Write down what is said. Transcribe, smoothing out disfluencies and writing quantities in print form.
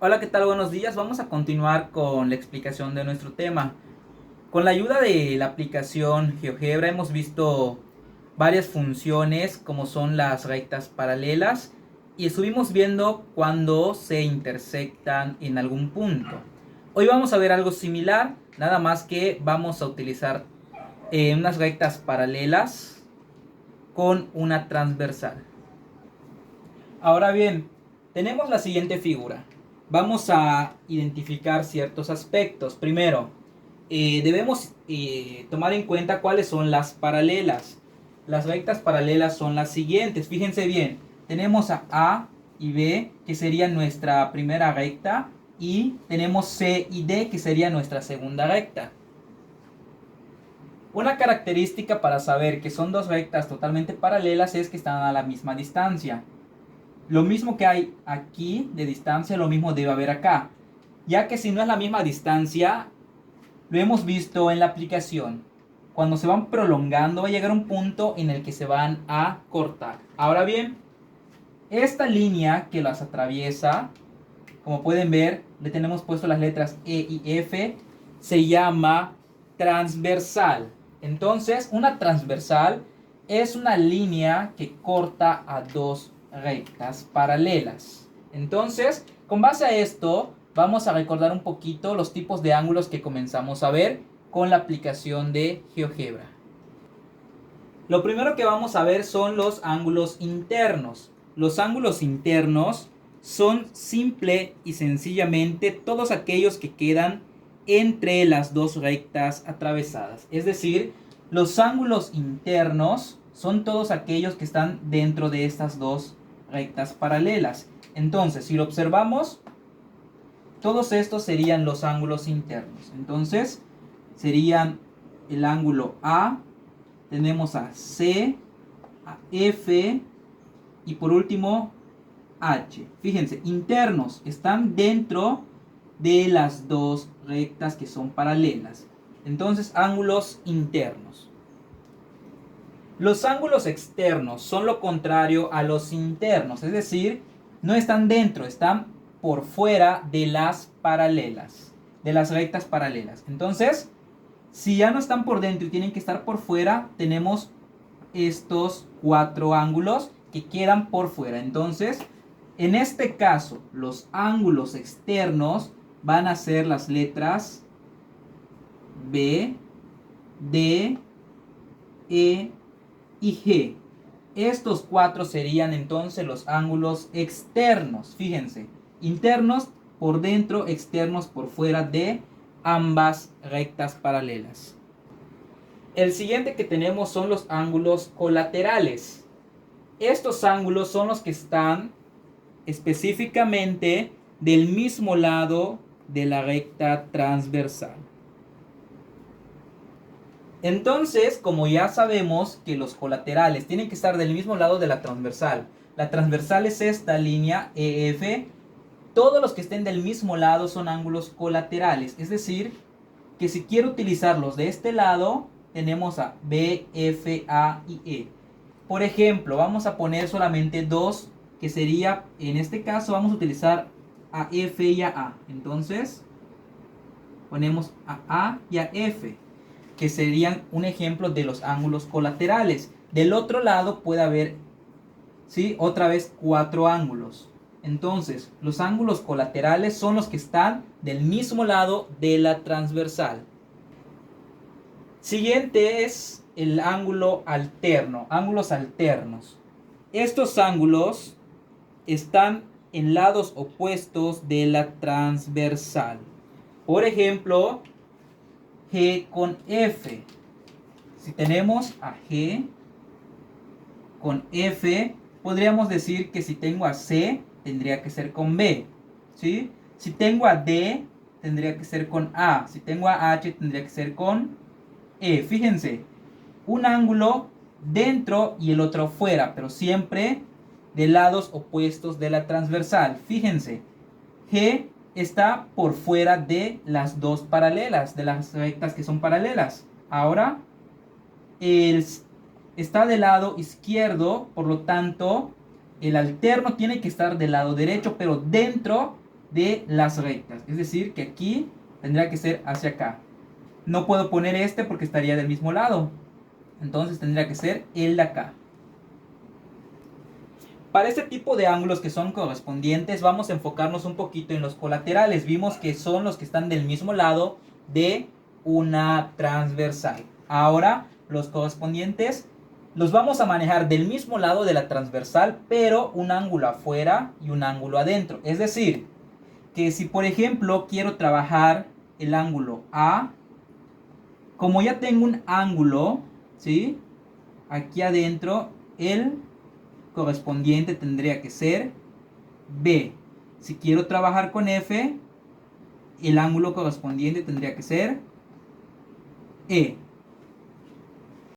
Hola, ¿qué tal? Buenos días. Vamos a continuar con la explicación de nuestro tema. Con la ayuda de la aplicación GeoGebra hemos visto varias funciones como son las rectas paralelas y estuvimos viendo cuando se intersectan en algún punto. Hoy vamos a ver algo similar, nada más que vamos a utilizar unas rectas paralelas con una transversal. Ahora bien, tenemos la siguiente figura. Vamos a identificar ciertos aspectos. Primero, debemos tomar en cuenta cuáles son las paralelas. Las rectas paralelas son las siguientes. Fíjense bien, tenemos a y B, que sería nuestra primera recta, y tenemos C y D, que sería nuestra segunda recta. Una característica para saber que son dos rectas totalmente paralelas es que están a la misma distancia. Lo mismo que hay aquí de distancia, lo mismo debe haber acá. Ya que si no es la misma distancia, lo hemos visto en la aplicación. Cuando se van prolongando va a llegar un punto en el que se van a cortar. Ahora bien, esta línea que las atraviesa, como pueden ver, le tenemos puesto las letras E y F, se llama transversal. Entonces, una transversal es una línea que corta a dos rectas paralelas. Entonces, con base a esto, vamos a recordar un poquito los tipos de ángulos que comenzamos a ver con la aplicación de GeoGebra. Lo primero que vamos a ver son los ángulos internos. Los ángulos internos son simple y sencillamente todos aquellos que quedan entre las dos rectas atravesadas. Es decir, los ángulos internos son todos aquellos que están dentro de estas dos rectas paralelas. Entonces, si lo observamos, todos estos serían los ángulos internos. Entonces, serían el ángulo A, tenemos a C, a F y por último H. Fíjense, internos están dentro de las dos rectas que son paralelas. Entonces, ángulos internos. Los ángulos externos son lo contrario a los internos, es decir, no están dentro, están por fuera de las paralelas, de las rectas paralelas. Entonces, si ya no están por dentro y tienen que estar por fuera, tenemos estos cuatro ángulos que quedan por fuera. Entonces, en este caso, los ángulos externos van a ser las letras B, D, E y G. Estos cuatro serían entonces los ángulos externos. Fíjense, internos por dentro, externos por fuera de ambas rectas paralelas. El siguiente que tenemos son los ángulos colaterales. Estos ángulos son los que están específicamente del mismo lado de la recta transversal. Entonces, como ya sabemos que los colaterales tienen que estar del mismo lado de la transversal es esta línea EF, todos los que estén del mismo lado son ángulos colaterales, es decir, que si quiero utilizarlos de este lado, tenemos a B, F, A y E. Por ejemplo, vamos a poner solamente dos, que sería, en este caso vamos a utilizar a F y a A. Entonces, ponemos a A y a F, que serían un ejemplo de los ángulos colaterales. Del otro lado puede haber, ¿sí?, otra vez cuatro ángulos. Entonces, los ángulos colaterales son los que están del mismo lado de la transversal. Siguiente es el ángulo alterno, ángulos alternos. Estos ángulos están en lados opuestos de la transversal. Por ejemplo, G con F. Si tenemos a G con F, podríamos decir que si tengo a C, tendría que ser con B, ¿sí? Si tengo a D, tendría que ser con A. Si tengo a H, tendría que ser con E. Fíjense, un ángulo dentro y el otro fuera, pero siempre de lados opuestos de la transversal. Fíjense, G está por fuera de las dos paralelas, de las rectas que son paralelas. Ahora, está del lado izquierdo, por lo tanto, el alterno tiene que estar del lado derecho, pero dentro de las rectas. Es decir, que aquí tendría que ser hacia acá. No puedo poner este porque estaría del mismo lado. Entonces tendría que ser el de acá. Para este tipo de ángulos que son correspondientes, vamos a enfocarnos un poquito en los colaterales. Vimos que son los que están del mismo lado de una transversal. Ahora, los correspondientes los vamos a manejar del mismo lado de la transversal, pero un ángulo afuera y un ángulo adentro. Es decir, que si por ejemplo quiero trabajar el ángulo A, como ya tengo un ángulo, ¿sí? Aquí adentro, el correspondiente tendría que ser B. Si quiero trabajar con F, el ángulo correspondiente tendría que ser E.